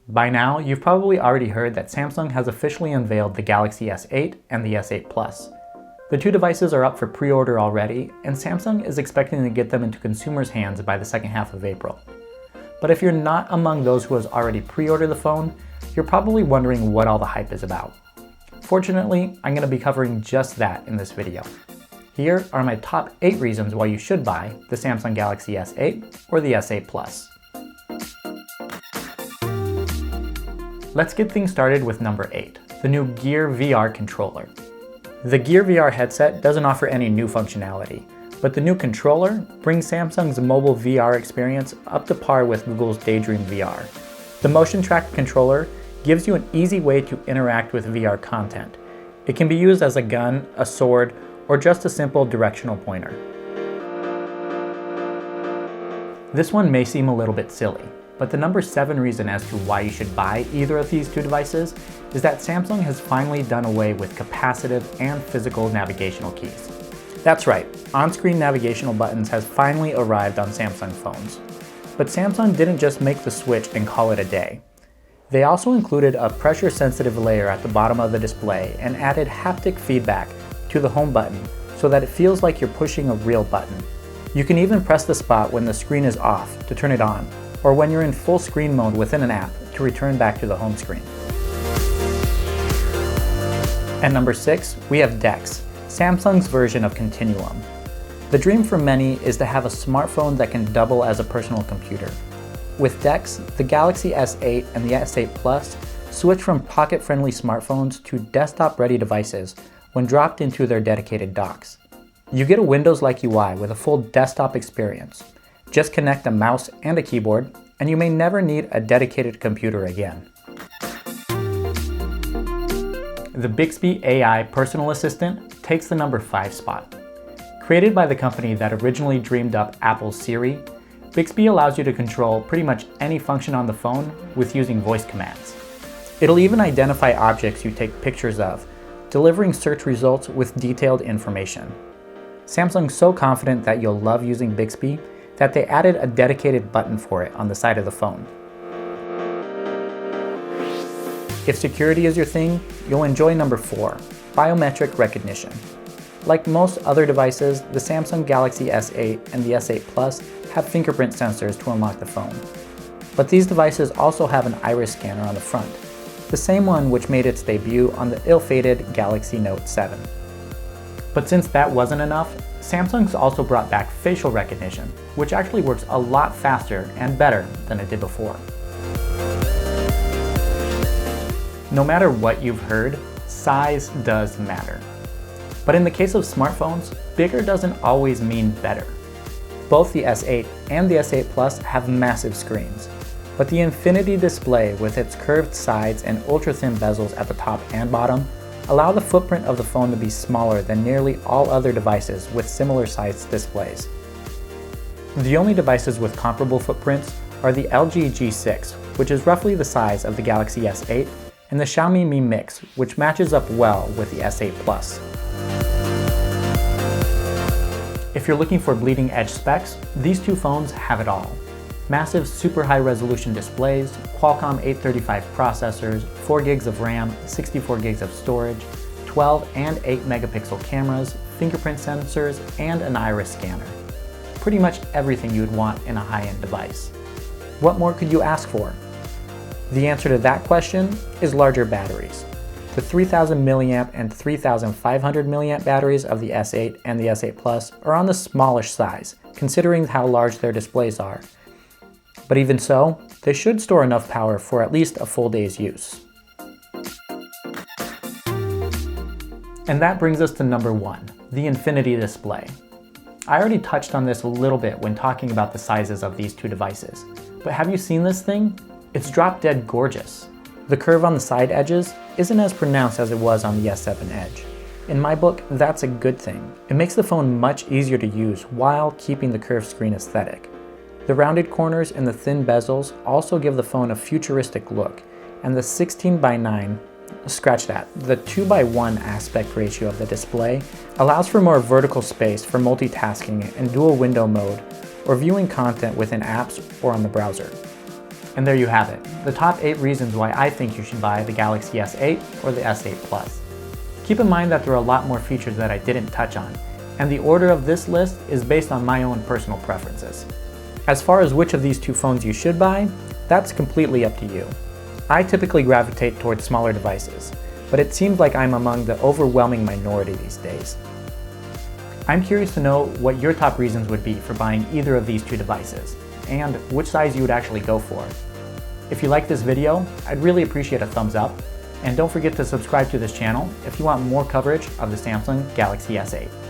By now, you've probably already heard that Samsung has officially unveiled the Galaxy S8 and the S8 Plus. The two devices are up for pre-order already, and Samsung is expecting to get them into consumers' hands by the second half of April. But if you're not among those who has already pre-ordered the phone, you're probably wondering what all the hype is about. Fortunately, I'm going to be covering just that in this video. Here are my top 8 reasons why you should buy the Samsung Galaxy S8 or the S8 Plus. Let's get things started with number 8, the new Gear VR controller. The Gear VR headset doesn't offer any new functionality, but the new controller brings Samsung's mobile VR experience up to par with Google's Daydream VR. The motion track controller gives you an easy way to interact with VR content. It can be used as a gun, a sword, or just a simple directional pointer. This one may seem a little bit silly, but the number 7 reason as to why you should buy either of these two devices is that Samsung has finally done away with capacitive and physical navigational keys. That's right, on-screen navigational buttons has finally arrived on Samsung phones. But Samsung didn't just make the switch and call it a day. They also included a pressure-sensitive layer at the bottom of the display and added haptic feedback to the home button so that it feels like you're pushing a real button. You can even press the spot when the screen is off to turn it on, or when you're in full screen mode within an app to return back to the home screen. At number 6, we have DeX, Samsung's version of Continuum. The dream for many is to have a smartphone that can double as a personal computer. With DeX, the Galaxy S8 and the S8 Plus switch from pocket-friendly smartphones to desktop-ready devices when dropped into their dedicated docks. You get a Windows-like UI with a full desktop experience. Just connect a mouse and a keyboard, and you may never need a dedicated computer again. The Bixby AI personal assistant takes the number 5 spot. Created by the company that originally dreamed up Apple's Siri, Bixby allows you to control pretty much any function on the phone with using voice commands. It'll even identify objects you take pictures of, delivering search results with detailed information. Samsung's so confident that you'll love using Bixby that they added a dedicated button for it on the side of the phone. If security is your thing, you'll enjoy number 4, biometric recognition. Like most other devices, the Samsung Galaxy S8 and the S8 Plus have fingerprint sensors to unlock the phone. But these devices also have an iris scanner on the front, the same one which made its debut on the ill-fated Galaxy Note 7. But since that wasn't enough, Samsung's also brought back facial recognition, which actually works a lot faster and better than it did before. No matter what you've heard, size does matter. But in the case of smartphones, bigger doesn't always mean better. Both the S8 and the S8 Plus have massive screens, but the infinity display with its curved sides and ultra-thin bezels at the top and bottom allow the footprint of the phone to be smaller than nearly all other devices with similar sized displays. The only devices with comparable footprints are the LG G6, which is roughly the size of the Galaxy S8, and the Xiaomi Mi Mix, which matches up well with the S8 Plus. If you're looking for bleeding edge specs, these two phones have it all. Massive super high resolution displays, Qualcomm 835 processors, 4 gigs of RAM, 64 gigs of storage, 12 and 8 megapixel cameras, fingerprint sensors, and an iris scanner. Pretty much everything you'd want in a high-end device. What more could you ask for? The answer to that question is larger batteries. The 3000 mAh and 3500 mAh batteries of the S8 and the S8 Plus are on the smallish size, considering how large their displays are. But even so, they should store enough power for at least a full day's use. And that brings us to number 1, the infinity display. I already touched on this a little bit when talking about the sizes of these two devices, but have you seen this thing? It's drop dead gorgeous. The curve on the side edges isn't as pronounced as it was on the S7 Edge. In my book, that's a good thing. It makes the phone much easier to use while keeping the curved screen aesthetic. The rounded corners and the thin bezels also give the phone a futuristic look, and the 16:9, scratch that, the 2:1 aspect ratio of the display allows for more vertical space for multitasking and dual window mode, or viewing content within apps or on the browser. And there you have it, the top 8 reasons why I think you should buy the Galaxy S8 or the S8 Plus. Keep in mind that there are a lot more features that I didn't touch on, and the order of this list is based on my own personal preferences. As far as which of these two phones you should buy, that's completely up to you. I typically gravitate towards smaller devices, but it seems like I'm among the overwhelming minority these days. I'm curious to know what your top reasons would be for buying either of these two devices, and which size you would actually go for. If you like this video, I'd really appreciate a thumbs up, and don't forget to subscribe to this channel if you want more coverage of the Samsung Galaxy S8.